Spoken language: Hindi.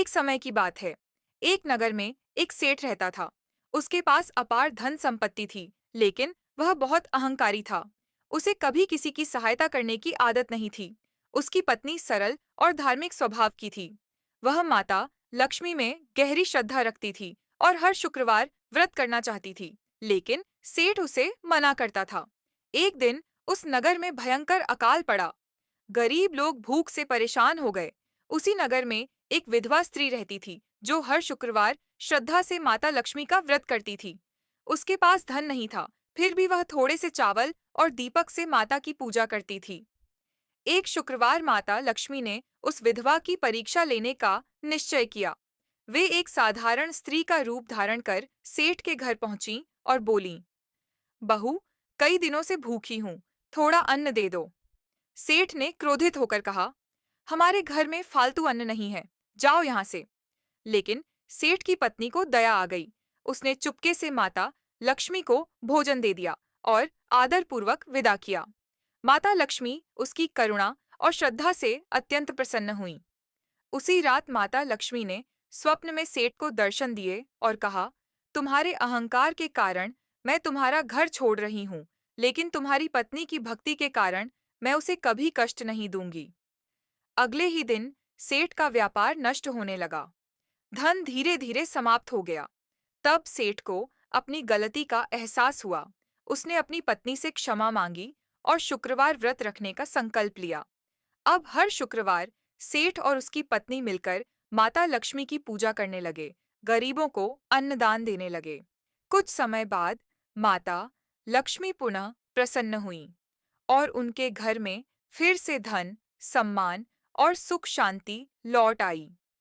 एक समय की बात है। एक नगर में एक सेठ रहता था। उसके पास अपार धन संपत्ति थी, लेकिन वह बहुत अहंकारी था। उसे कभी किसी की सहायता करने की आदत नहीं थी। उसकी पत्नी सरल और धार्मिक स्वभाव की थी। वह माता लक्ष्मी में गहरी श्रद्धा रखती थी और हर शुक्रवार व्रत करना चाहती थी, लेकिन सेठ उसे मना करता था। एक दिन उस नगर में भयंकर अकाल पड़ा। गरीब लोग भूख से परेशान हो गए। उसी नगर में एक विधवा स्त्री रहती थी, जो हर शुक्रवार श्रद्धा से माता लक्ष्मी का व्रत करती थी। उसके पास धन नहीं था, फिर भी वह थोड़े से चावल और दीपक से माता की पूजा करती थी। एक शुक्रवार माता लक्ष्मी ने उस विधवा की परीक्षा लेने का निश्चय किया। वे एक साधारण स्त्री का रूप धारण कर सेठ के घर पहुंची और बोली, बहू, कई दिनों से भूखी हूँ, थोड़ा अन्न दे दो। सेठ ने क्रोधित होकर कहा, हमारे घर में फालतू अन्न नहीं है, जाओ यहाँ से। लेकिन सेठ की पत्नी को दया आ गई। उसने चुपके से माता लक्ष्मी को भोजन दे दिया और आदरपूर्वक विदा किया। माता लक्ष्मी उसकी करुणा और श्रद्धा से अत्यंत प्रसन्न हुई। उसी रात माता लक्ष्मी ने स्वप्न में सेठ को दर्शन दिए और कहा, तुम्हारे अहंकार के कारण मैं तुम्हारा घर छोड़ रही हूँ, लेकिन तुम्हारी पत्नी की भक्ति के कारण मैं उसे कभी कष्ट नहीं दूंगी। अगले ही दिन सेठ का व्यापार नष्ट होने लगा। धन धीरे धीरे समाप्त हो गया। तब सेठ को अपनी गलती का एहसास हुआ। उसने अपनी पत्नी से क्षमा मांगी और शुक्रवार व्रत रखने का संकल्प लिया। अब हर शुक्रवार सेठ और उसकी पत्नी मिलकर माता लक्ष्मी की पूजा करने लगे, गरीबों को अन्नदान देने लगे। कुछ समय बाद माता लक्ष्मी पुनः प्रसन्न हुई और उनके घर में फिर से धन, सम्मान और सुख शांति लौट आई।